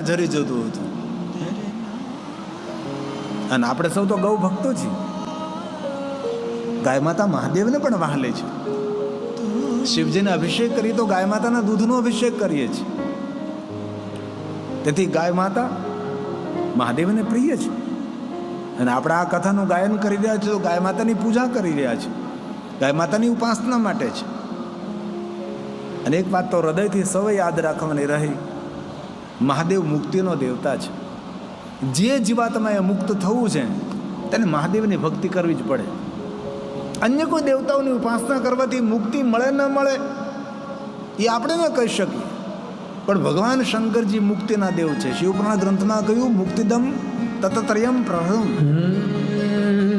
ઝરી જતું હતું. અને આપણે સૌ તો ગૌ ભક્તો છીએ. ગાય માતા મહાદેવને પણ વહાલે છે. શિવજીને અભિષેક કરી તો ગાય માતાના દૂધનો અભિષેક કરીએ છીએ. તેથી ગાય માતા મહાદેવને પ્રિય છે. અને આપણે આ કથાનું ગાયન કરી રહ્યા છીએ તો ગાય માતાની પૂજા કરી રહ્યા છીએ, ગાય માતાની ઉપાસના માટે છે. અને એક વાત તો હૃદયથી સૌએ યાદ રાખવાની રહી, મહાદેવ મુક્તિનો દેવતા છે. જે જીવાત્માએ મુક્ત થવું છે તેને મહાદેવની ભક્તિ કરવી જ પડે. અન્ય કોઈ દેવતાઓની ઉપાસના કરવાથી મુક્તિ મળે ન મળે એ આપણે ન કહી શકીએ, પણ ભગવાન શંકરજી મુક્તિના દેવ છે. શિવપુરાણ ગ્રંથમાં કહ્યું મુક્તિદમ તતત્રયમ પ્રહમ.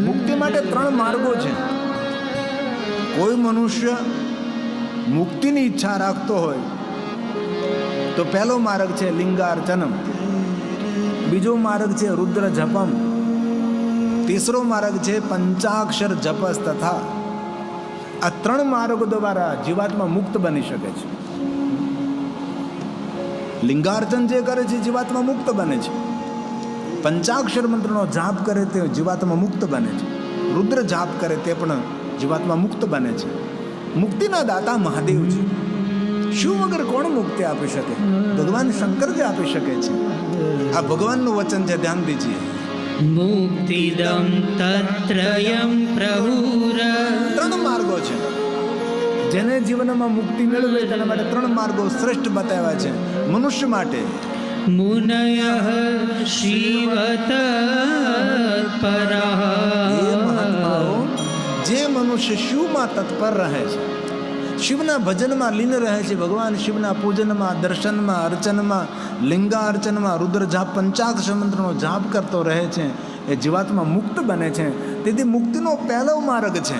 મુક્તિ માટે 3 માર્ગો છે. કોઈ મનુષ્ય મુક્તિની ઈચ્છા રાખતો હોય તો પહેલો માર્ગ છે લિંગાર્ચનમ, બીજો માર્ગ છે રુદ્ર જપમ, ત્રીજો માર્ગ છે પંચાક્ષર જપસ તથા. આ 3 માર્ગો દ્વારા જીવાત્મા મુક્ત બની શકે છે. લિંગાર્ચન જે કરે છે જીવાત્મા મુક્ત બને છે. પંચાક્ષર મંત્રનો જાપ કરે તે જીવાત્મા મુક્ત બને છે. રુદ્ર જાપ કરે તે પણ જીવાત્મા મુક્ત બને છે. મુક્તિના દાતા મહાદેવ છે. શિવ વગર કોણ મુક્તિ આપી શકે? ભગવાન શંકર જ આપી શકે છે. આ ભગવાનનું વચન છે, ધ્યાન દીજીએ. મુક્તિદમ તત્રયમ પ્રભુર. 3 માર્ગો છે. જેને જીવનમાં મુક્તિ મેળવે તેના માટે 3 માર્ગો શ્રેષ્ઠ બતાવ્યા છે મનુષ્ય માટે. મુનયઃ શિવ તત્પરઃ. જે મનુષ્ય શિવમાં તત્પર રહે છે, શિવના ભજનમાં લીન રહે છે, ભગવાન શિવના પૂજનમાં, દર્શનમાં, અર્ચનમાં, લિંગાર્ચનમાં, રુદ્ર જાપ, પંચાક્ષર મંત્રનો જાપ કરતો રહે છે, એ જીવાત્મા મુક્ત બને છે. તેથી મુક્તિનો પહેલો માર્ગ છે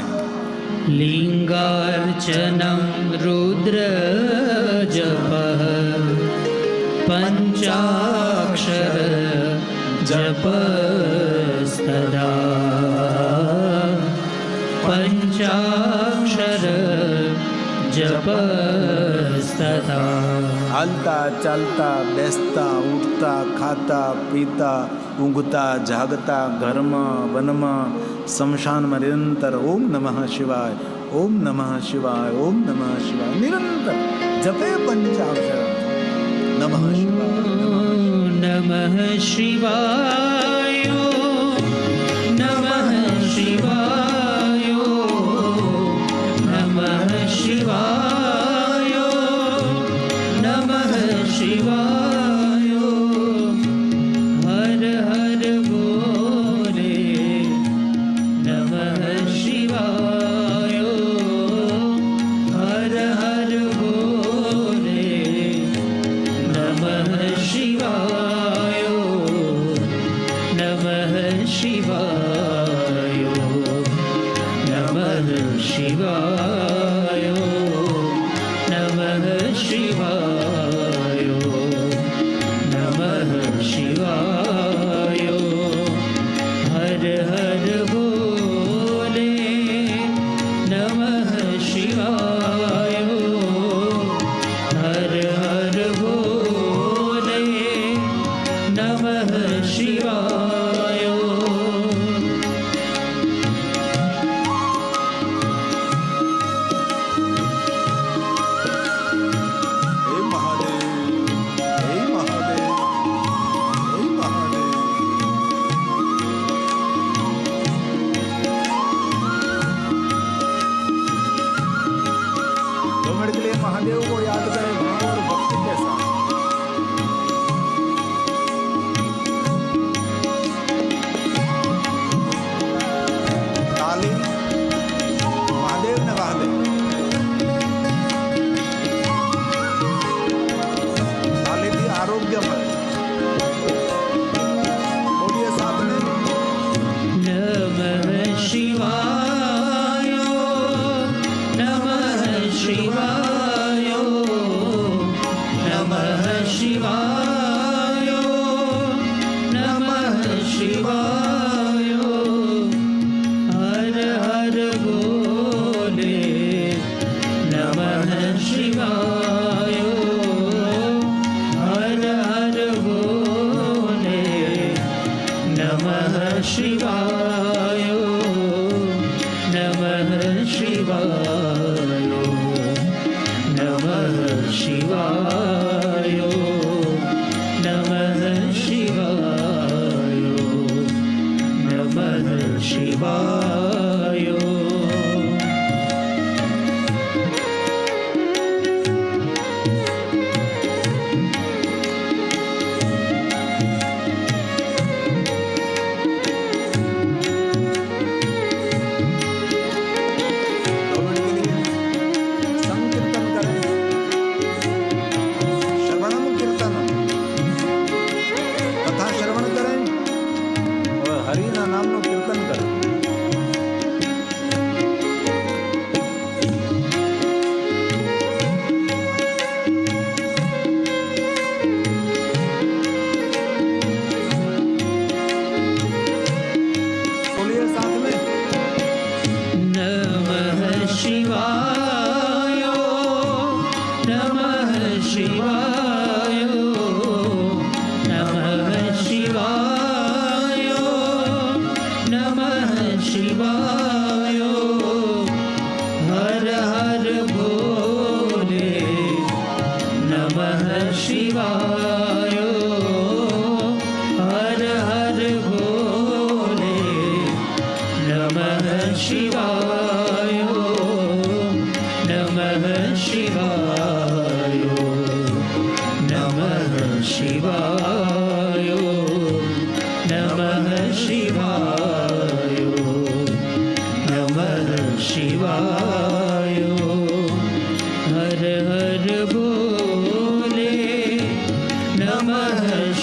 લિંગાર્ચનમ રુદ્ર જપઃ પંચાક્ષર જપસ્તદા. પંચાક્ષર જપસ્તદા. હાલતા ચાલતા, બેસતા, ઉઠતા, ખાતા, પીતા, ઊંઘતા, જાગતા, ઘરમાં, વનમાં, સ્મશાનમાં નિરંતર ઓમ નમઃ શિવાય, ઓમ નમઃ શિવાય, ઓમ નમઃ શિવાય નિરંતર જપે પંચાક્ષર. નમઃ શિવાય, નમઃ શિવાય, નમઃ શિવાય, નમઃ શિવાય, નમઃ શિવાય. હર હર બોલે નમઃ શિવાય. હર હર બોલે નમઃ શિવાય. નમઃ શિવાય. નમઃ શિવાય. નમઃ શિવાય. નમઃ શિવાય. હર હર બોલે નમઃ શિવાય. હર હર બોલે નમઃ શિવાય. હે મહાદેવ, હે મહાદેવ, હે મહાદેવ. दो मिनट के लिए महादेव को याद करें भाव और भक्ति के साथ.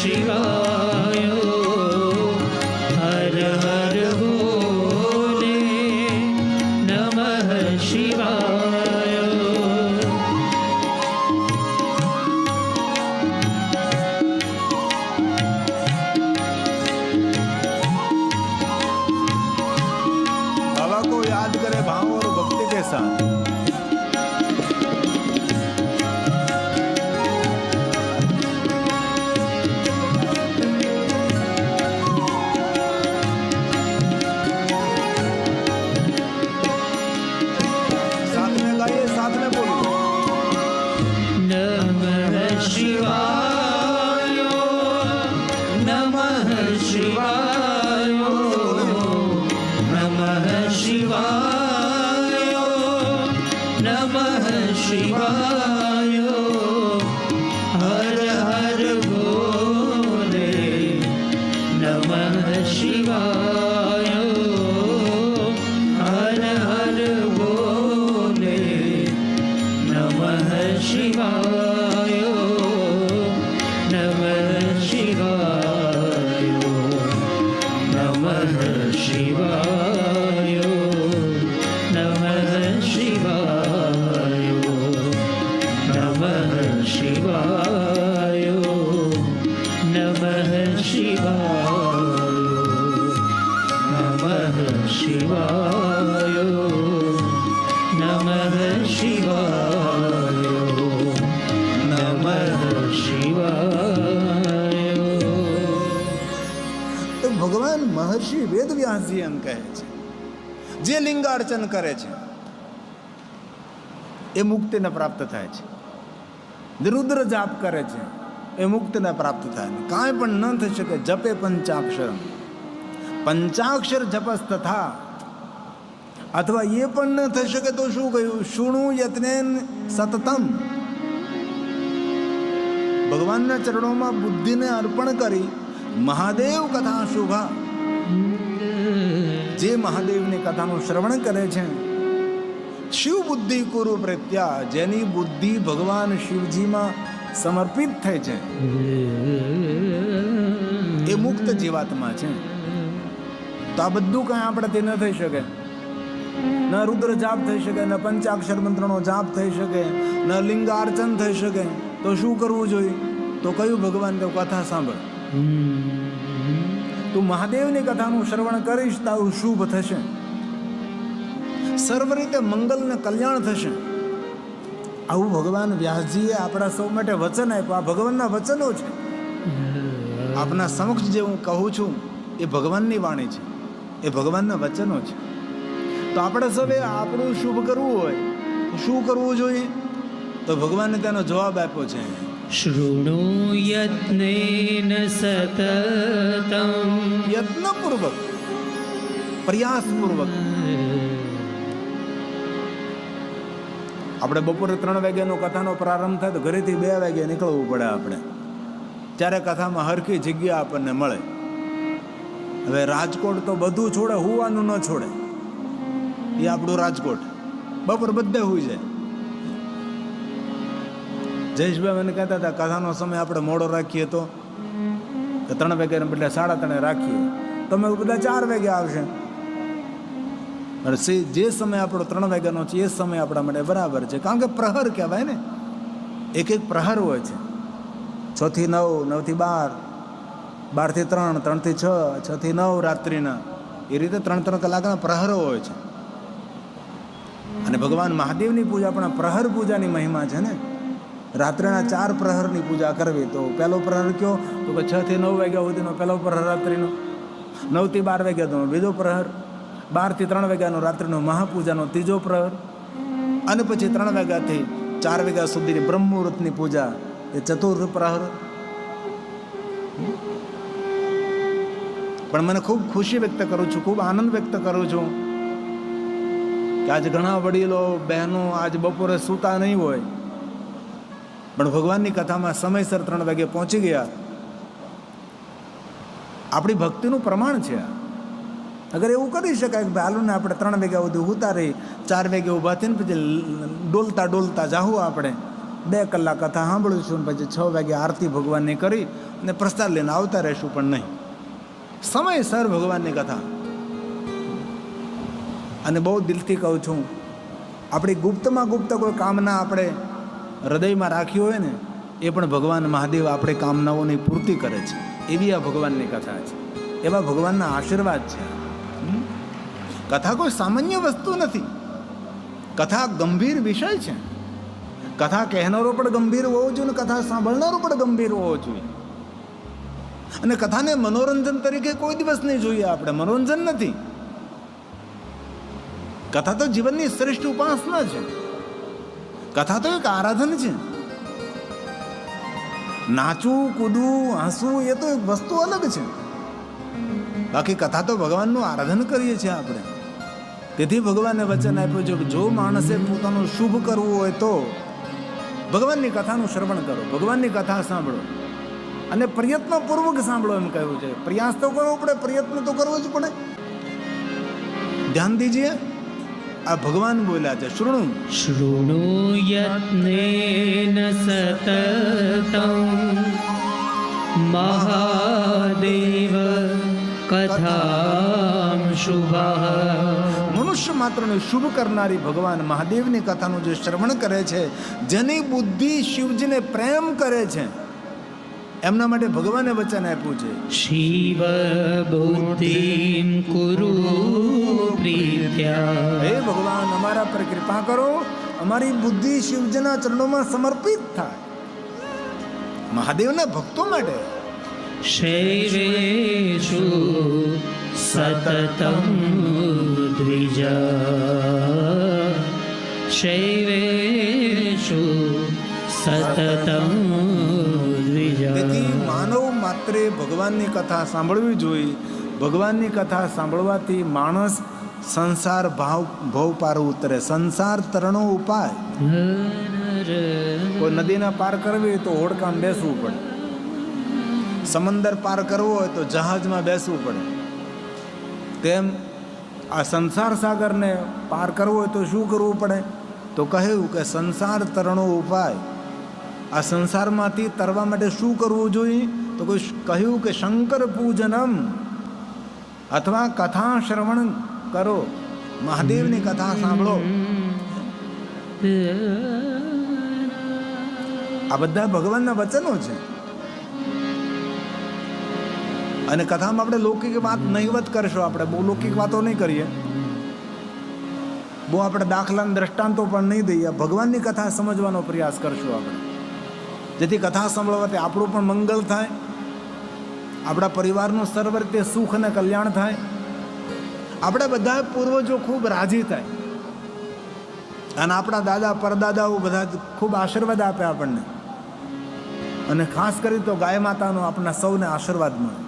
શિવાય. હર હર ભોલે નમઃ શિવાય. बाबा को याद करे भाव और भक्ति के साथ. साथ में गाइए, साथ में बोलिए. નમઃ શિવાય. નમઃ શિવાય. નમઃ શિવાય. નમઃ શિવાય. હર હર ભોલે નમઃ શિવાય. હર હર ભોલે નમઃ શિવાય. નમઃ શિવાય. નમઃ શિવાય. નમઃ શિવાય. નમઃ શિવાય. નમઃ શિવાય. નમઃ શિવાય. નમઃ શિવાય. તો ભગવાન મહર્ષિ વેદવ્યાસજી એમ કહે છે, જે લિંગાર્ચન કરે છે એ મુક્તિને પ્રાપ્ત થાય છે. જે રુદ્ર જાપ કરે છે એ મુક્તિને પ્રાપ્ત થાય છે. કાંઈ પણ ન થઈ શકે. જપે પંચાક્ષરમ, પંચાક્ષર જપસ તથા, અથવા એ પણ ન થઈ શકે તો શું કહ્યું? શુણુ યત્નેન સતતમ. ભગવાનના ચરણોમાં બુદ્ધિને અર્પણ કરી મહાદેવ કથા શુભા, જે મહાદેવની કથાનું શ્રવણ કરે છે, શિવ બુદ્ધિ કુરુ પ્રત્યા, જેની બુદ્ધિ ભગવાન શિવજીમાં સમર્પિત થઈ છે, એ મુક્ત જીવાત્મા છે. તો આ બધું કાંઈ આપણાથી ન થઈ શકે. ન રુદ્ર જાપ થઈ શકે, ન પંચાક્ષર મંત્રનો જાપ થઈ શકે, ન લિંગાર્ચન થઈ શકે. તો શું કરવું જોઈએ? તો કયું ભગવાન તો કથા સાંભળ. તું મહાદેવની કથાનું શ્રવણ કરીશ તારું શુભ થશે, સર્વ રીતે મંગલ ને કલ્યાણ થશે. આવું ભગવાન વ્યાસજીએ આપણા સૌ માટે વચન આપ્યું. આ ભગવાનના વચનો છે. આપના સમક્ષ જે હું કહું છું એ ભગવાનની વાણી છે, એ ભગવાનના વચનો છે. તો આપણે સૌએ આપણું શુભ કરવું હોય તો શું કરવું જોઈએ? તો ભગવાને તેનો જવાબ આપ્યો છે. શૃણુ યત્નેન સતતમ. યત્નપૂર્વક, પ્રયાસપૂર્વક. આપણે બપોરે 3 વાગ્યાનો કથાનો પ્રારંભ થાય તો ઘરેથી 2 વાગ્યે નીકળવું પડે આપણે, ત્યારે કથામાં હરખી જગ્યા આપણને મળે. હવે રાજકોટ તો બધું છોડે, હોવાનું ન છોડે. એ આપણું રાજકોટ. બપોર બધે હોઈ જાય. જયેશભાઈ મને કહેતા હતા કથાનો સમય આપણે મોડો રાખીએ તો 3 વાગ્યાને બદલે 3:30 રાખીએ, તમે બધા 4 વાગે આવશે. જે સમય આપણો 3 વાગ્યાનો છે એ સમય આપણા માટે બરાબર છે. કારણ કે પ્રહર કહેવાય ને, એક પ્રહર હોય છે. 6 થી 9, 9 થી 12, 12 થી 3, 3 થી 6, 6 થી 9 રાત્રિના. એ રીતે 3 કલાકના પ્રહરો હોય છે. અને ભગવાન મહાદેવની પૂજા પણ પ્રહર પૂજાની મહિમા છે ને. રાત્રેના 4 પ્રહરની પૂજા કરવી. તો પહેલો પ્રહર કયો? તો કે 6 થી 9 વાગ્યા સુધીનો પહેલો પ્રહર રાત્રિનો, 9 થી 12 વાગ્યાનો બીજો પ્રહર, 12 થી 3 વાગ્યાનો રાત્રિનો મહાપૂજાનો ત્રીજો પ્રહર, અને પછી 3 વાગ્યાથી 4 વાગ્યા સુધીની બ્રહ્મ મુહૂર્તની પૂજા, એ ચતુર્થ પ્રહર. પણ મને ખૂબ ખુશી વ્યક્ત કરું છું, ખૂબ આનંદ વ્યક્ત કરું છું કે આજે ઘણા વડીલો બહેનો આજ બપોરે સૂતા નહીં હોય, પણ ભગવાનની કથામાં સમયસર 3 વાગે પહોંચી ગયા. આપણી ભક્તિનું પ્રમાણ છે. અગર એવું કરી શકાય કે ભાઈ હાલું ને આપણે 3 વાગ્યા સુધી ઉતારી, 4 વાગે ઊભા થઈને પછી ડોલતા જાહું આપણે, 2 કલાક કથા સાંભળીશું ને પછી 6 વાગે આરતી ભગવાનની કરી અને પ્રસાદ લઈને આવતા રહેશું, પણ નહીં, સમયસર ભગવાનની કથા. અને બહુ દિલથી કહું છું, આપણી ગુપ્તમાં ગુપ્ત કોઈ કામના આપણે હૃદયમાં રાખી હોય ને, એ પણ ભગવાન મહાદેવ આપણે કામનાઓની પૂર્તિ કરે છે. એવી આ ભગવાનની કથા છે, એવા ભગવાનના આશીર્વાદ છે. કથા કોઈ સામાન્ય વસ્તુ નથી. કથા ગંભીર વિષય છે. કથા કહેનારો પણ ગંભીર હોવો જોઈએ ને કથા સાંભળનારો પણ ગંભીર હોવો જોઈએ. અને કથાને મનોરંજન તરીકે કોઈ દિવસ નહીં જોઈએ આપણે, મનોરંજન નથી. કથા તો જીવનની શ્રેષ્ઠ ઉપાસના છે. કથા તો એક આરાધન છે. નાચવું, કૂદવું, હસવું એ તો એક વસ્તુ અલગ છે. બાકી કથા તો ભગવાનનું આરાધન કરીએ છીએ આપણે. તેથી ભગવાને વચન આપ્યું છે કે જો માણસે પોતાનું શુભ કરવું હોય તો ભગવાનની કથાનું શ્રવણ કરો, ભગવાનની કથા સાંભળો અને પ્રયત્નપૂર્વક સાંભળો એમ કહ્યું છે. પ્રયાસ તો કરવો પડે, પ્રયત્ન તો કરવો જ પડે. ધ્યાન દીજીએ, આ ભગવાન બોલ્યા છે, શૃણુ યત્નેન સતતં મહાદેવ કથાં શુભઃ. મનુષ્ય માત્રને શુભ કરનારી ભગવાન મહાદેવની કથાનું જે શ્રવણ કરે છે, જેની બુદ્ધિ શિવજીને પ્રેમ કરે છે, એમના માટે ભગવાને વચન આપ્યું છે, શિવ બુદ્ધિમ કુરુ પ્રીત્યા. હે ભગવાન, અમારા પર કૃપા કરો, અમારી બુદ્ધિ શિવજીના ચરણોમાં સમર્પિત થાય. મહાદેવના ભક્તો માટે શૈવેષુ સતતં દ્વિજ, શૈવેષુ સતતં દ્વિજ. તેથી માનવ માત્રે ભગવાનની કથા સાંભળવી જોઈએ. ભગવાનની કથા સાંભળવાથી માણસ સંસાર ભવ પાર ઉતરે. સંસાર તરણો ઉપાય. કોઈ નદીના પાર કરવી તો હોડકામાં બેસવું પડે, સમંદર પાર કરવો હોય તો જહાજમાં બેસવું પડે. તેમ આ સંસાર સાગરને પાર કરવો હોય તો શું કરવું પડે? તો કહ્યું કે સંસાર તરણો ઉપાય. આ સંસારમાંથી તરવા માટે શું કરવું જોઈએ? તો કોઈ કહ્યું કે શંકર પૂજનમ અથવા કથા શ્રવણ કરો, મહાદેવની કથા સાંભળો. આ બધા ભગવાનના વચનો છે. અને કથામાં આપણે લૌકિક વાત નહીવત કરશો. આપણે બહુ લૌકિક વાતો નહીં કરીએ, બહુ આપણે દાખલા દ્રષ્ટાંતો પણ નહીં દઈએ. ભગવાનની કથા સમજવાનો પ્રયાસ કરશું આપણે, જેથી કથા સાંભળવાથી આપણું પણ મંગલ થાય, આપણા પરિવારનું સર્વ રીતે સુખ અને કલ્યાણ થાય, આપણા બધા પૂર્વજો ખૂબ રાજી થાય, અને આપણા દાદા પરદાદાઓ બધા ખૂબ આશીર્વાદ આપે આપણને. અને ખાસ કરી તો ગાય માતાનો આપણા સૌને આશીર્વાદ મળે.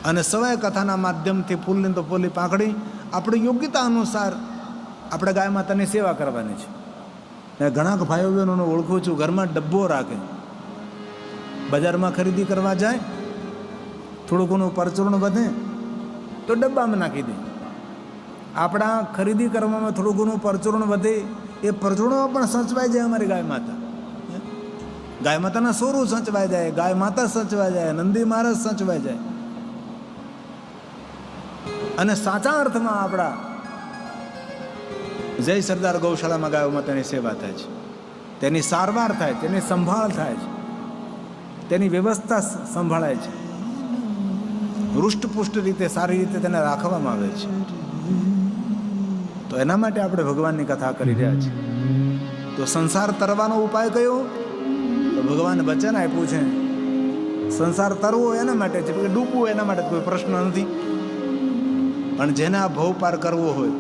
અને સવાય કથાના માધ્યમથી ફૂલની તો ફૂલી પાંખડી આપણી યોગ્યતા અનુસાર આપણે ગાય માતાની સેવા કરવાની છે. ઘણા ભાઈઓ બહેનોને ઓળખું છું, ઘરમાં ડબ્બો રાખે, બજારમાં ખરીદી કરવા જાય, થોડું ઘણું પરચૂર્ણ વધે તો ડબ્બામાં નાખી દે. આપણા ખરીદી કરવામાં થોડું ઘણું પરચૂર્ણ વધે, એ પરચૂર્ણમાં પણ સચવાઈ જાય અમારી ગાય માતા. ગાય માતાના સોરું સચવાઈ જાય, ગાય માતા સચવાઈ જાય, નંદી મહારાજ સચવાઈ જાય. અને સાચા અર્થમાં આપણા જય સરદાર ગૌશાળામાં ગાયો માતાની સેવા થાય છે, તેની સારવાર થાય, તેની સંભાળ થાય છે, તેની વ્યવસ્થા સંભાળાય છે, હૃષ્ટપુષ્ટ રીતે સારી રીતે તેને રાખવામાં આવે છે. તો એના માટે આપણે ભગવાનની કથા કરી રહ્યા છીએ. તો સંસાર તરવાનો ઉપાય કયો? તો ભગવાને વચન આપ્યું છે, સંસાર તરવો એના માટે છે, ડૂબવું એના માટે કોઈ પ્રશ્ન નથી. પણ જેને આ ભવ પાર કરવો હોય,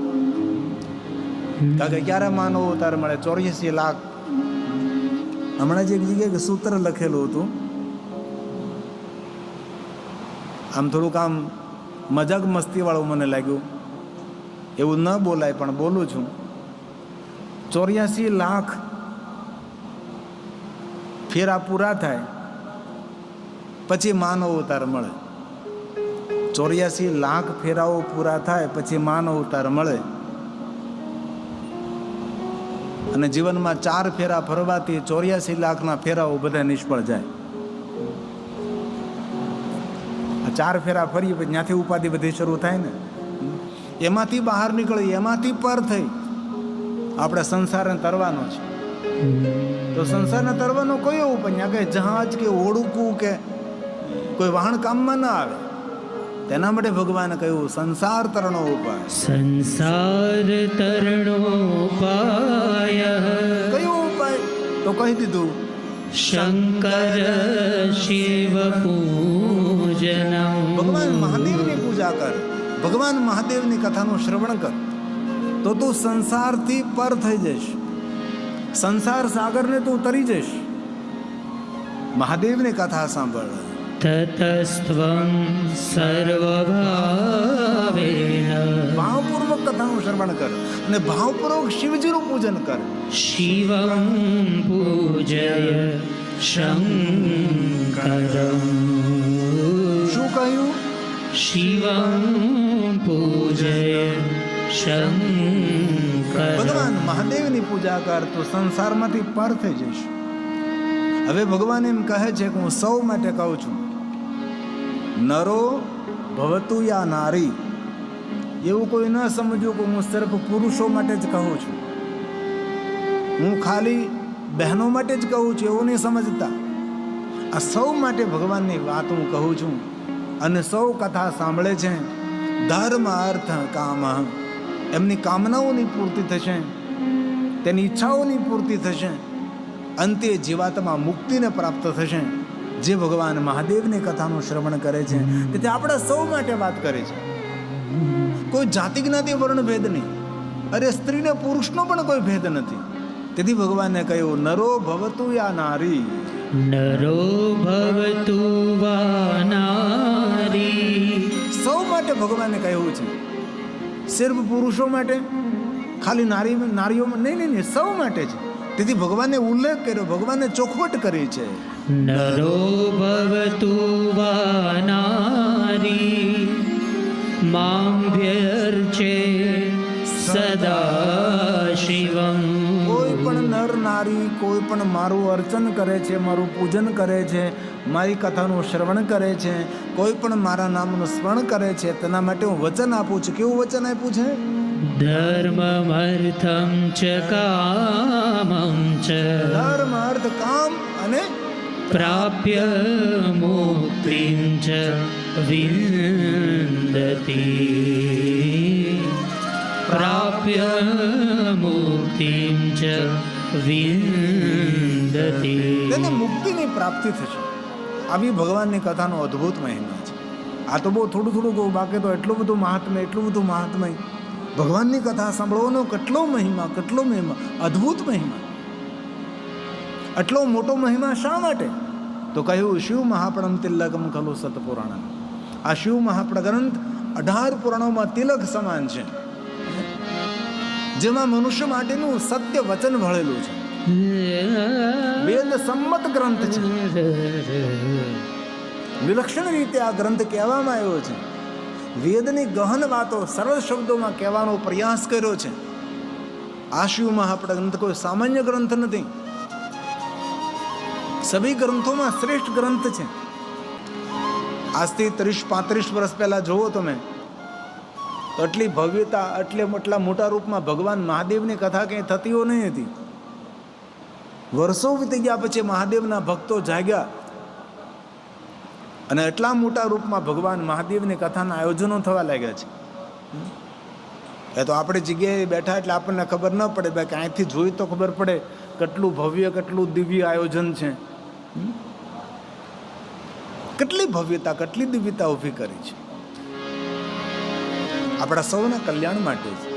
કારણ કે ક્યારે માનવ અવતાર મળે? 84 લાખ. હમણાં જ એક જગ્યાએ સૂત્ર લખેલું હતું, આમ થોડુંક આમ મજાક મસ્તી વાળું મને લાગ્યું. એવું ન બોલાય પણ બોલું છું. 84 લાખ ફેરા પૂરા થાય પછી માનવ અવતાર મળે. 84 લાખ ફેરાઓ પૂરા થાય પછી માનવ અવતાર મળે. અને જીવનમાં 4 ફેરા ફરવાથી 84 લાખના ફેરાઓ બધા નિષ્ફળ જાય. આ 4 ફેરા ફરીએ પછી ત્યાંથી ઉપાધિ બધી શરૂ થાય ને, એમાંથી બહાર નીકળી, એમાંથી પર થઈ આપણે સંસારને તરવાનો છે. તો સંસારને તરવાનો કયો ઉપાય? ત્યાં કે જહાજ કે ઓળુકું કે કોઈ વાહન કામમાં ના આવે. તેના માટે ભગવાને કહ્યું સંસાર તરણો ઉપાય. સંસાર તરણો ઉપાય કયો ઉપાય? તો કહી દીધું શંકર શિવ પૂજનમ. ભગવાન મહાદેવની પૂજા કર, ભગવાન મહાદેવની કથાનું શ્રવણ કર, તો તું સંસારથી પર થઈ જઈશ. સંસાર સાગરને તું તરી જઈશ. મહાદેવની કથા સાંભળ. તતસ્ત્વં સર્વભાવેન ભાવપૂર્વક કથાનું શ્રવણ કર અને ભાવપૂર્વક શિવજીનું પૂજન કર. શિવં પૂજય શંકરમ. શું કહ્યું? શિવં પૂજય શંકરમ. ભગવાન મહાદેવની પૂજા કર તો સંસારમાંથી પર થઈ જઈશ. હવે ભગવાન એમ કહે છે કે હું સૌ માટે કહું છું, નરો ભવતુ યા નારી. એવું કોઈ ન સમજ્યું કે હું સિર્ફ પુરુષો માટે જ કહું છું, હું ખાલી બહેનો માટે જ કહું છું, એવું નહીં સમજતા. આ સૌ માટે ભગવાનની વાત હું કહું છું. અને સૌ કથા સાંભળે છે. ધર્મ અર્થ કામ, એમની કામનાઓની પૂર્તિ થશે, તેની ઈચ્છાઓની પૂર્તિ થશે. અંતે જીવાત્મા મુક્તિને પ્રાપ્ત થશે. જે ભગવાન મહાદેવની કથાનું શ્રવણ કરે છે તેથી આપણે સૌ માટે વાત કરે છે. કોઈ જાતિ જ્ઞાતિ વર્ણ ભેદ નહીં. અરે સ્ત્રીને પુરુષનો પણ કોઈ ભેદ નથી. તેથી ભગવાને કહ્યું નરો ભવતુ યા નારી. નરો ભવતુ વા નારી. સૌ માટે ભગવાને કહ્યું છે. સિર્ફ પુરુષો માટે, ખાલી નારીઓ નહીં, સૌ માટે છે. તેથી ભગવાને ઉલ્લેખ કર્યો, ભગવાને ચોખવટ કરી છે. નરો ભવતુ વા નારી માં વ્યર્ચે સદા શિવં. કોઈ પણ નર નારી કોઈ પણ મારું અર્ચન કરે છે, મારું પૂજન કરે છે, મારી કથાનું શ્રવણ કરે છે, કોઈ પણ મારા નામનું સ્મરણ કરે છે, તેના માટે હું વચન આપું છું. કેવું વચન આપ્યું છે? ધર્મમર્થં ચ કામં ચ ધર્મ અર્થ કામ અને પ્રાપ્ય મુક્તિં ચ વિંદતિ. પ્રાપ્ય મુક્તિં ચ વિંદતિ. તેને મુક્તિની પ્રાપ્તિ થશે. આવી ભગવાનની કથાનો અદ્ભુત મહિમા છે. આ તો બહુ થોડું કહું, બાકી તો એટલું બધું મહાત્મય. ભગવાનની કથા સાંભળવાનો કેટલો મહિમા, અદ્ભુત મહિમા. આટલો મોટો મહિમા શા માટે? તો કહ્યું શિવ મહાપણમ તિલકમ ખલુ સતપુરાણ. આ શિવ મહાપણ ગ્રંથ 18 પુરાણોમાં તિલક સમાન છે, જેમાં મનુષ્ય માટેનું સત્ય વચન ભળેલું છે. વેદ સંમત ગ્રંથ છે. વિલક્ષણ રીતે આ ગ્રંથ કહેવામાં આવ્યો છે. વેદની ગહન વાતો સરળ શબ્દોમાં કહેવાનો પ્રયાસ કર્યો છે. આ શિવ મહાપણ ગ્રંથ કોઈ સામાન્ય ગ્રંથ નથી. સભી ગ્રંથોમાં શ્રેષ્ઠ ગ્રંથ છે. આજથી 30-35 વર્ષ પહેલા જોવો તમે તો એટલી ભવ્યતા, એટલા મોટા રૂપમાં ભગવાન મહાદેવની કથા કંઈ થતીઓ નહીં હતી. વર્ષો વીતી ગયા પછી મહાદેવના ભક્તો જાગ્યા અને એટલા મોટા રૂપમાં ભગવાન મહાદેવની કથાના આયોજનો થવા લાગ્યા છે. એ તો આપણી જગ્યાએ બેઠા એટલે આપણને ખબર ન પડે, બાકી અહીંથી જોઈ તો ખબર પડે કેટલું ભવ્ય, કેટલું દિવ્ય આયોજન છે. કેટલી ભવ્યતા, કેટલી દિવ્યતા ઊભી કરી છે. આપણા સૌના કલ્યાણ માટે છે,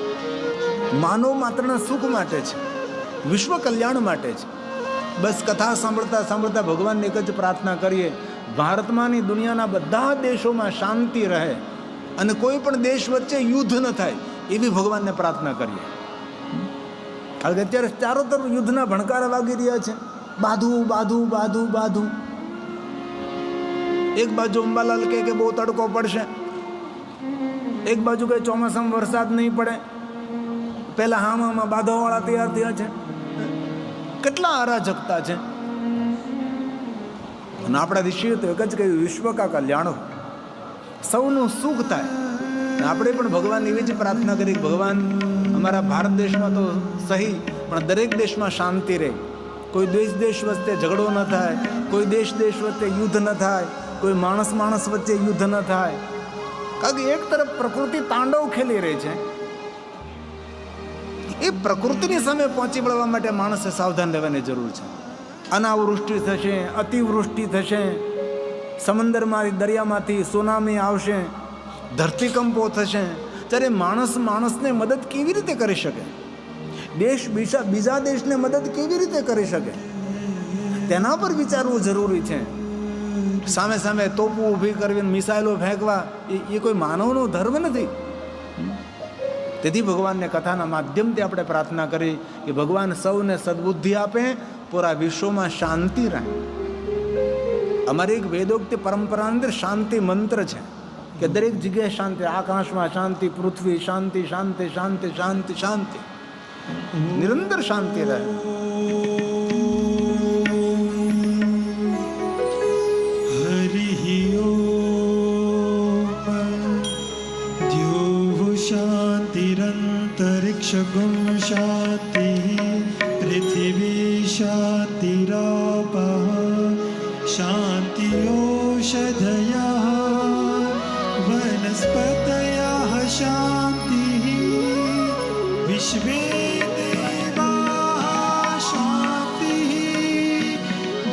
માનવ માત્રના સુખ માટે છે, વિશ્વ કલ્યાણ માટે છે. બસ કથા સાંભળતા સાંભળતા ભગવાનને એક જ પ્રાર્થના કરીએ, ભારતમાં ની દુનિયાના બધા દેશોમાં શાંતિ રહે અને કોઈ પણ દેશ વચ્ચે યુદ્ધ ન થાય એવી ભગવાનને પ્રાર્થના કરીએ. કારણ કે અત્યારે ચારો તરફ યુદ્ધના ભણકારા વાગી રહ્યા છે. બાધું. એક બાજુ અંબાલાલ કે બહુ તડકો પડશે, એક બાજુ કે ચોમાસામાં વરસાદ નહીં પડે. પહેલા હામાં બાધાવાળા તૈયાર થયા છે. કેટલા અરાજકતા છે. અને આપણા ઋષિએ તો એક જ કહ્યું, વિશ્વ કા કલ્યાણ હો, સૌનું સુખ થાય. આપણે પણ ભગવાનની એવી જ પ્રાર્થના કરી, ભગવાન અમારા ભારત દેશમાં તો સહી, પણ દરેક દેશમાં શાંતિ રહે. કોઈ દેશ વચ્ચે ઝઘડો ન થાય, કોઈ દેશ વચ્ચે યુદ્ધ ન થાય, કોઈ માણસ વચ્ચે યુદ્ધ ન થાય. કારણ કે એક તરફ પ્રકૃતિ તાંડવ ખેલી રહી છે. એ પ્રકૃતિની સામે પહોંચી વળવા માટે માણસે સાવધાન રહેવાની જરૂર છે. અનાવૃષ્ટિ થશે, અતિવૃષ્ટિ થશે, સમંદરમાંથી દરિયામાંથી સુનામી આવશે, ધરતીકંપો થશે. ત્યારે માણસને મદદ કેવી રીતે કરી શકે? દેશ બીજા દેશને મદદ કેવી રીતે કરી શકે? તેના પર વિચારવું જરૂરી છે. સામે તોપો ઊભી કરવી, મિસાઇલો ફેંકવા એ કોઈ માનવનો ધર્મ નથી. તેથી ભગવાનને કથાના માધ્યમથી આપણે પ્રાર્થના કરી કે ભગવાન સૌને સદબુદ્ધિ આપે, પૂરા વિશ્વમાં શાંતિ રહે. અમારી એક વેદોક્તિ પરંપરા અંદર શાંતિ મંત્ર છે કે દરેક જગ્યાએ શાંતિ, આકાશમાં શાંતિ, પૃથ્વી શાંતિ, શાંતિ શાંતિ શાંતિ શાંતિ, નિરંતર શાંતિ રહે. शांतिरंतरिक्षगुं शांति पृथिवी शांतिरापः शांतिओषधयः वनस्पतयः शांतिः विश्वे देवाः शांतिः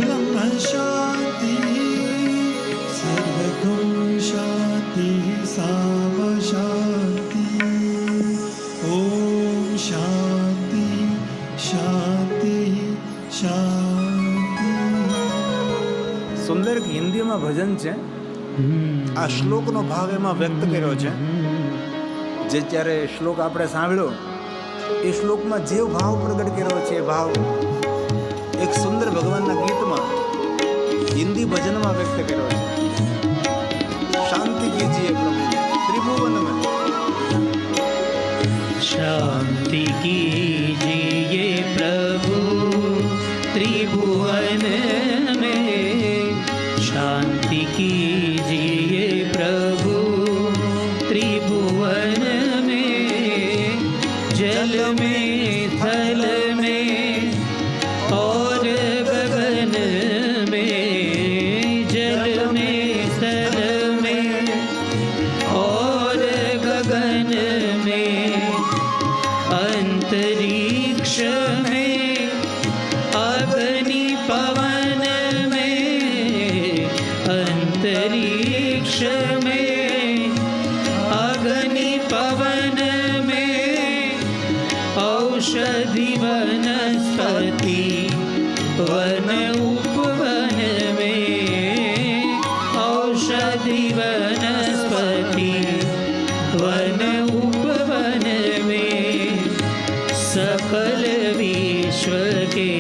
ब्रह्म शांतिः सर्वगुं शांतिः साम शांतिः. ओम शांति शांति शांति. સુંદર હિન્દીમાં ભજન છે, આ શ્લોકનો ભાવ એમાં વ્યક્ત કર્યો છે. જે જ્યારે શ્લોક આપણે સાંભળ્યો, એ શ્લોકમાં જે ભાવ પ્રગટ કર્યો છે, એ ભાવ એક સુંદર ભગવાનના ગીતમાં હિન્દી ભજનમાં વ્યક્ત કર્યો છે. શાંતિ કીજીએ પ્રભુ ત્રિભુવન મેં, शांति कीजिए प्रभु त्रिभुवन में, शांति कीजिए प्रभु त्रिभुवन में, जल में थल में और गगन में, जल में थल में और गगन में, अंतरिक्ष में अग्नि पवन में, अंतरिक्ष में अग्नि पवन में, औषधि वनस्पति वन उपवन में, औषधि वनस्पति वन उपवन में, सकल विश्व के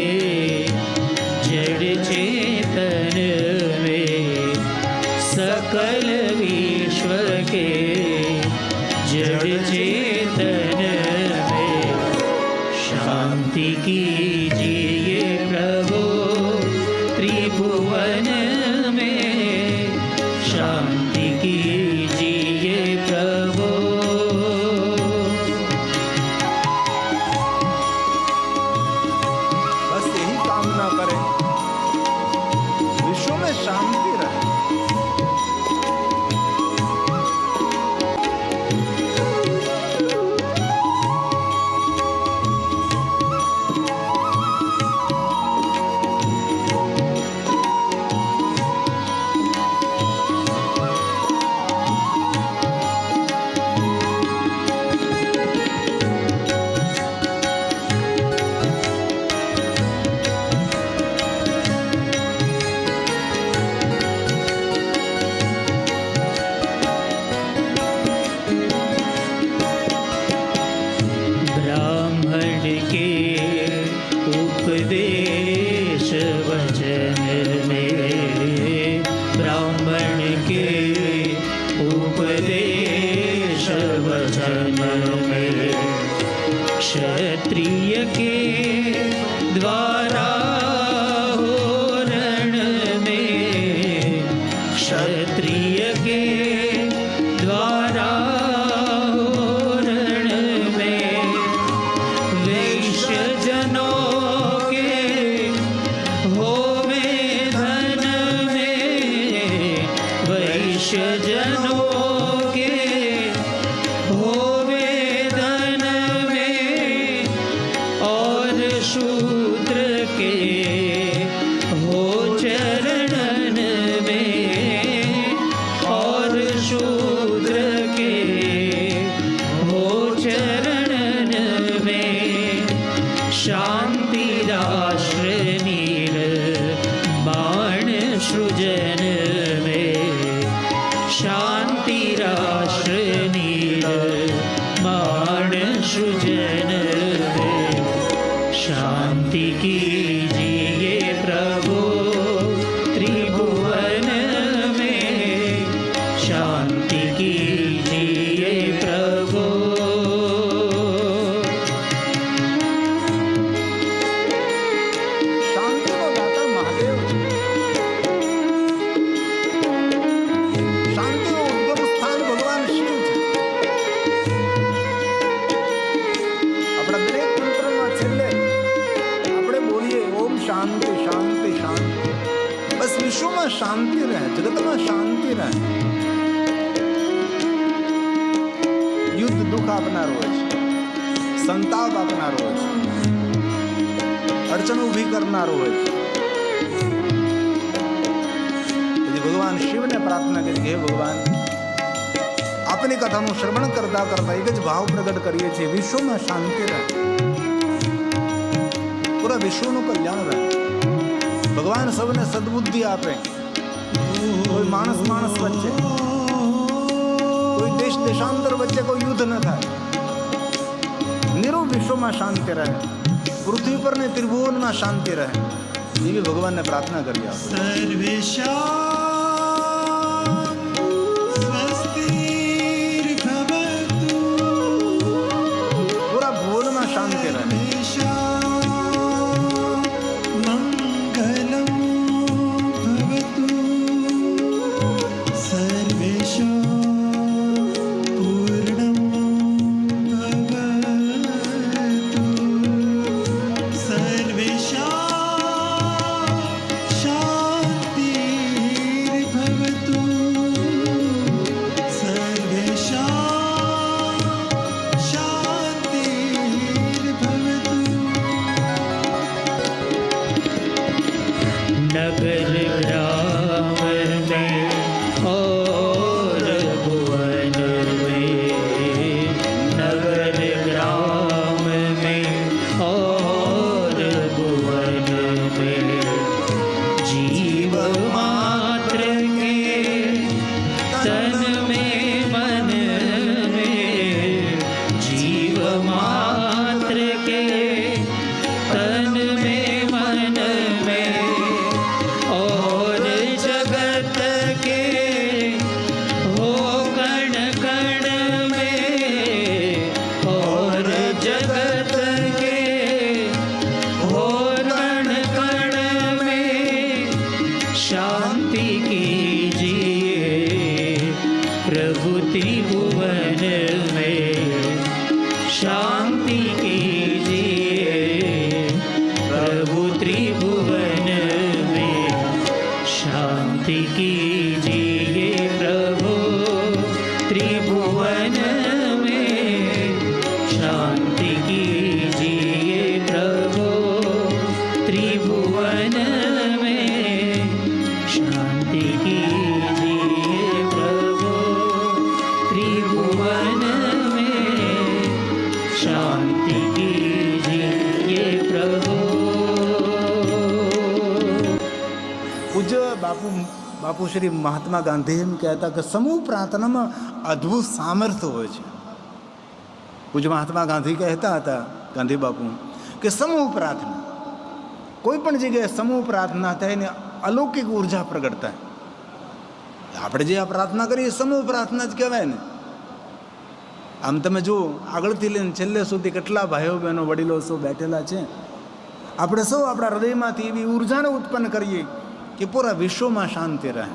जड़ चेतन में, सकल विश्व के जड़ चेतन में, शांति कीजिए प्रभु त्रिभुवन में, शांति कीजिए प्रभु. बस यही कामना करें, विश्व में शांति रहे. ब्राह्मण के उपदेश वचन में, ब्राह्मण के उपदेश वचन में, क्षत्रिय के द्वारा प्रिय के द्वारा रण में वैश्य जनों के होवे धन में, वैश्य जनों के होवे धन में, और शूद्र के हो चरणन में, और शूद्र के हो चरणन में। शांति राष्ट्र नीर बाण सृजन में, शांति राष्ट्र नीर बाण सृजन में। शांति कीजिए प्रभु त्रिभुवन में, शांति कीजिए प्रभु। શાંતિનો દાતા મહાદેવ છે. શાંતિનું ઉદ્ગમ સ્થાન ભગવાન શિવ છે. આપણા દરેક તંત્રમાં છેલ્લે આપણે બોલીએ ઓમ શાંતિ શાંતિ શાંતિ. બસ વિશ્વમાં શાંતિ રહે, જગતમાં શાંતિ રહે. યુદ્ધ દુઃખ આપનારું હોય છે, સંતાપ આપનારું હોય છે, અડચણ ઊભી કરનારું હોય છે. તેથી ભગવાન શિવને પ્રાર્થના કરી કે હે ભગવાન, આપની કથાનું શ્રવણ કરતા કરતા એક જ ભાવ પ્રગટ કરીએ છીએ, વિશ્વમાં શાંતિ રહે, પૂરા વિશ્વનું કલ્યાણ રહે. ભગવાન સૌને સદબુદ્ધિ આપે. કોઈ માણસ માણસ વચ્ચે, કોઈ દેશ દેશાંતર વચ્ચે કોઈ યુદ્ધ ન થાય. નિરૂપ વિશ્વમાં શાંતિ રહે, પૃથ્વી પર ને ત્રિભુવનમાં શાંતિ રહે, એવી ભગવાનને પ્રાર્થના કરી આપણે. સર્વેષાં સ્વસ્તિર્ભવતુ, પૂરા ભુવનમાં શાંતિ રહે. સર્વેષાં મંગલં ભવતુ, સર્વેષાં પૂર્ણં ભવતુ, સર્વેષાં શાંતિર્ભવતુ, સર્વેષાં શાંતિર્ભવતુ. नगर ग्राम में और भुवन में, नगर ग्राम में और भुवन में, जीव मात्र के तन में मन में, जीव मात्र के तन में मन में, और जगत के हो कण कण में, और जगत के हो कण कण में। शांति कीजिए प्रभु त्रिभुवन में, शांति कीजिए प्रभु त्रिभुवन में, शांति कीजिए प्रभु त्रिभुवन में, शांति कीजिए प्रभु त्रिभुवन में, शांति कीजिए प्रभु त्रिभुवन में, शांति कीजिए प्रभु। પૂજ્ય બાપુ શ્રી મહાત્મા ગાંધી એમ કહેતા કે સમૂહ પ્રાર્થનામાં અદ્ભુત સામર્થ્ય હોય છે. પૂજ્ય મહાત્મા ગાંધી કહેતા હતા, ગાંધી બાપુ, કે સમૂહ પ્રાર્થના, કોઈ પણ જગ્યાએ સમૂહ પ્રાર્થના થાય ને અલૌકિક ઉર્જા પ્રગટ થાય. આપણે જે આ પ્રાર્થના કરીએ સમૂહ પ્રાર્થના જ કહેવાય ને. આમ તમે જુઓ, આગળથી લઈને છેલ્લે સુધી કેટલા ભાઈઓ બહેનો વડીલો સૌ બેઠેલા છે. આપણે સૌ આપણા હૃદયમાંથી એવી ઉર્જાને ઉત્પન્ન કરીએ કે પૂરા વિશ્વમાં શાંતિ રહે.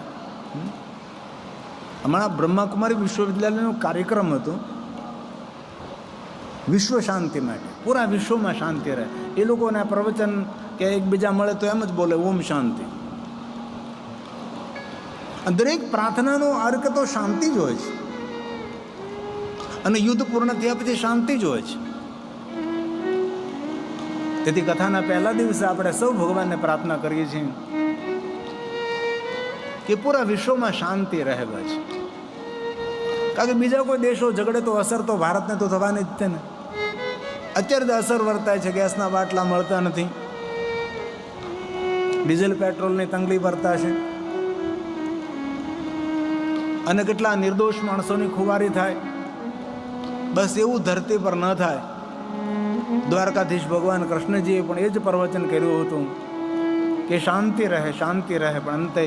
હમણાં બ્રહ્માકુમારી વિશ્વવિદ્યાલયનો કાર્યક્રમ હતો વિશ્વ શાંતિ માટે, પૂરા વિશ્વમાં શાંતિ રહે. એ લોકોના પ્રવચન કે એકબીજા મળે તો એમ જ બોલે ઓમ શાંતિ. દરેક પ્રાર્થનાનો અર્થ તો શાંતિ જ હોય છે, અને યુદ્ધ પૂર્ણ થયા પછી શાંતિ જ હોય છે. તેથી કથાના પહેલા દિવસે આપણે સૌ ભગવાનને પ્રાર્થના કરીએ છીએ કે પૂરા વિશ્વમાં શાંતિ રહે છે. કારણ કે બીજા કોઈ દેશો ઝઘડે તો અસર તો ભારતને તો થવાની જ છે ને. અત્યારે તો અસર વર્તાય છે, ગેસના બાટલા મળતા નથી, ડીઝલ પેટ્રોલની તંગી વર્તાશે, અને કેટલા નિર્દોષ માણસોની ખુવારી થાય. બસ એવું ધરતી પર ન થાય. દ્વારકાધીશ ભગવાન કૃષ્ણજીએ પણ એ જ પ્રવચન કર્યું હતું કે શાંતિ રહે, શાંતિ રહે, પણ અંતે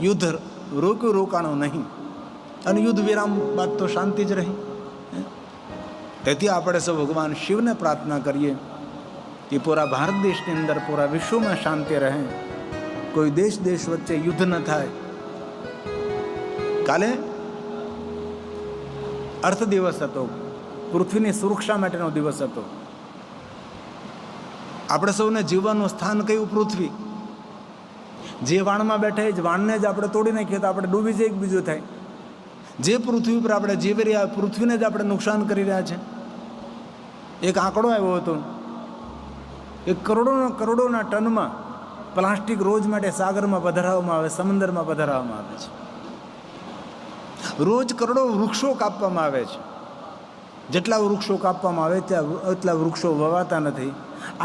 યુદ્ધ રોકાણું નહીં, અને યુદ્ધ વિરામ બાદ તો શાંતિ જ રહી. તેથી આપણે સૌ ભગવાન શિવને પ્રાર્થના કરીએ કે પૂરા ભારત દેશની અંદર, પૂરા વિશ્વમાં શાંતિ રહે, કોઈ દેશ વચ્ચે યુદ્ધ ન થાય. કાલે અર્થ દિવસ હતો, પૃથ્વીની સુરક્ષા માટેનો દિવસ હતો. આપણે સૌને જીવવાનું સ્થાન કયું? પૃથ્વી. જે વાણમાં બેઠા જ વાણને જ આપણે તોડી નાખીએ તો આપણે ડૂબી જાય, એક બીજું થાય. જે પૃથ્વી પર આપણે જીવી રહ્યા, પૃથ્વીને જ આપણે નુકસાન કરી રહ્યા છે. એક આંકડો આવ્યો હતો કે કરોડોના ટનમાં પ્લાસ્ટિક રોજ માટે સાગરમાં પધરાવવામાં આવે, સમુદ્રમાં પધરાવવામાં આવે છે. રોજ કરોડો વૃક્ષો કાપવામાં આવે છે. જેટલા વૃક્ષો કાપવામાં આવે એટલા વૃક્ષો વવાતા નથી.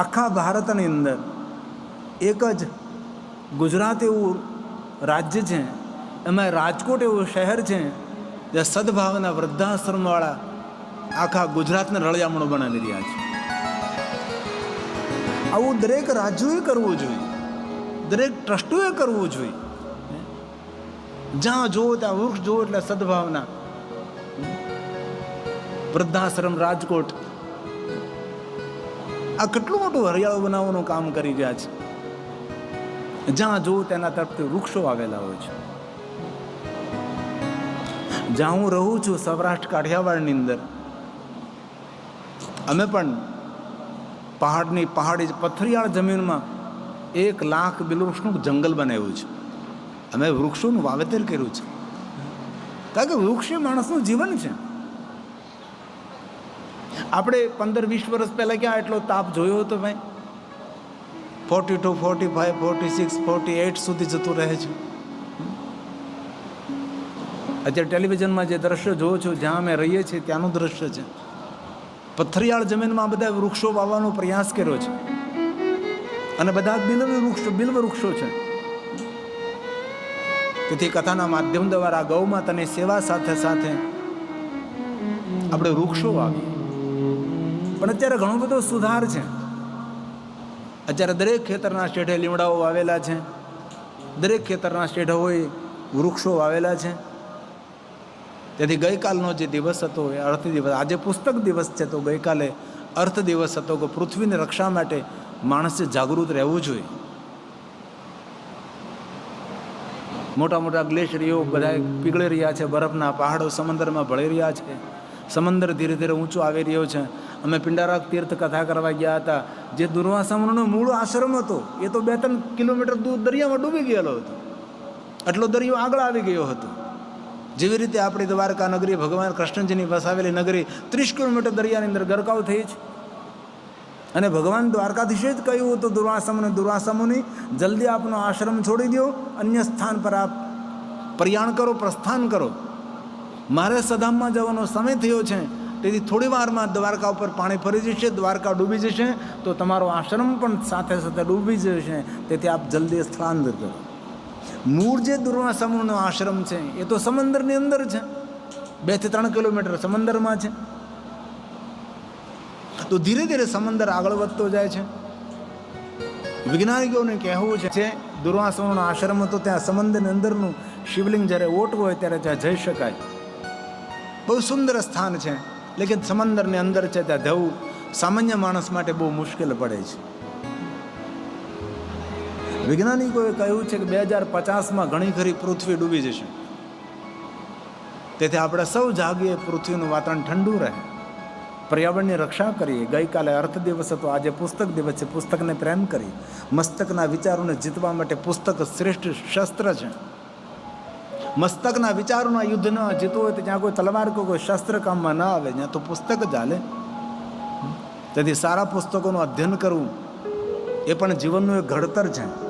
આખા ભારતની અંદર એક જ ગુજરાત એવું રાજ્ય છે, એમાં રાજકોટ એવું શહેર છે જ્યાં સદભાવના વૃદ્ધાશ્રમવાળા આખા ગુજરાતને રળિયામણું બનાવી રહ્યા છે. આવું દરેક રાજ્યોએ કરવું જોઈએ, દરેક ટ્રસ્ટોએ કરવું જોઈએ. જ્યાં જોવો ત્યાં વૃક્ષ જોવો એટલે સદભાવના. વૃદ્ધાશ્રમ રાજકોટ આ કેટલું મોટું હરિયાળું બનાવવાનું કામ કરી રહ્યા છે. જ્યાં જોવો તેના તરફથી વૃક્ષો આવેલા હોય છે. જ્યાં હું રહું છું સૌરાષ્ટ્ર કાઠિયાવાડની અંદર, અમે પણ પહાડી પથરિયાળ જમીનમાં 1 લાખ બિલવૃક્ષનું જંગલ બનાવ્યું છે. અમે વૃક્ષોનું વાવેતર કર્યું છે, કારણ કે વૃક્ષ એ માણસનું જીવન છે. આપણે 15-20 વર્ષ પહેલાં ક્યાં એટલો તાપ જોયો હતો ભાઈ? 42, 45, 46, 48 સુધી જતું રહે છે. અત્યારે ટેલિવિઝનમાં જે દ્રશ્ય જોવો છો, જ્યાં અમે રહીએ છીએ ત્યાંનું દ્રશ્ય છે. પથરિયાળ જમીનમાં બધા વૃક્ષો વાવવાનો પ્રયાસ કર્યો છે, અને બધા બિલ્વ વૃક્ષો છે. તેથી કથાના માધ્યમ દ્વારા ગૌ માતાની સેવા સાથે સાથે આપણે વૃક્ષો વાવીએ. પણ અત્યારે ઘણો બધો સુધાર છે. અત્યારે દરેક ખેતરના શેઢે લીમડાઓ વાવેલા છે, દરેક ખેતરના શેઢોએ વૃક્ષો વાવેલા છે. તેથી ગઈકાલનો જે દિવસ હતો એ અર્થ દિવસ, આજે પુસ્તક દિવસ છે, તો ગઈકાલે અર્થ દિવસ હતો કે પૃથ્વીની રક્ષા માટે માણસે જાગૃત રહેવું જોઈએ. મોટા મોટા ગ્લેશિયરો બધા પીગળી રહ્યા છે, બરફના પહાડો સમંદરમાં ભળી રહ્યા છે, સમંદર ધીરે ધીરે ઊંચો આવી રહ્યો છે. અમે પિંડારક તીર્થ કથા કરવા ગયા હતા, જે દુર્વાસા મુનિનો મૂળ આશ્રમ હતો એ તો 2-3 કિલોમીટર દૂર દરિયામાં ડૂબી ગયેલો હતો. આટલો દરિયો આગળ આવી ગયો હતો. જેવી રીતે આપણી દ્વારકા નગરી, ભગવાન કૃષ્ણજીની વસાવેલી નગરી 30 કિલોમીટર દરિયાની અંદર ગરકાવ થઈ છે. અને ભગવાન દ્વારકાધીશે જ કહ્યું હતું દુર્વાસા મુનિ, જલ્દી આપનો આશ્રમ છોડી દો, અન્ય સ્થાન પર આપ પ્રયાણ કરો, પ્રસ્થાન કરો. મારે સધામમાં જવાનો સમય થયો છે, તેથી થોડી વારમાં દ્વારકા ઉપર પાણી ફરી જશે, દ્વારકા ડૂબી જશે, તો તમારો આશ્રમ પણ સાથે સાથે ડૂબી જશે. તેથી આપ જલ્દી સ્થળાંતર કરો. મૂળ જે દુર્વાસા મુનિનો આશ્રમ છે એ તો સમંદરની અંદર છે, 2-3 કિલોમીટર સમંદરમાં છે. તો ધીરે ધીરે સમંદર આગળ વધતો જાય છે. વૈજ્ઞાનિકોને કહેવું છે દુર્વાસા મુનિનો આશ્રમ હતો ત્યાં સમંદરની અંદરનું શિવલિંગ જ્યારે ઓટવું હોય ત્યારે ત્યાં જઈ શકાય. બહુ સુંદર સ્થાન છે, લેકિન સમંદરની અંદર છે ત્યાં જવું સામાન્ય માણસ માટે બહુ મુશ્કેલ પડે છે. વૈજ્ઞાનિકોએ કહ્યું છે કે 2050માં ઘણી ખરી પૃથ્વી ડૂબી જશે. તેથી આપણે સૌ જાગીએ, પૃથ્વીનું વાતાવરણ ઠંડુ રહે, પર્યાવરણની રક્ષા કરીએ. ગઈકાલે અર્થ દિવસ હતો, આજે પુસ્તક દિવસ છે. પુસ્તકને પ્રેમ કરીએ. મસ્તકના વિચારોને જીતવા માટે પુસ્તક શ્રેષ્ઠ શસ્ત્ર છે. મસ્તકના વિચારોના યુદ્ધ ન જીતવું હોય તો જ્યાં કોઈ તલવાર કે કોઈ શસ્ત્ર કામમાં ન આવે, ત્યાં તો પુસ્તક જ હાલે. તેથી સારા પુસ્તકોનું અધ્યયન કરવું એ પણ જીવનનું એક ઘડતર છે.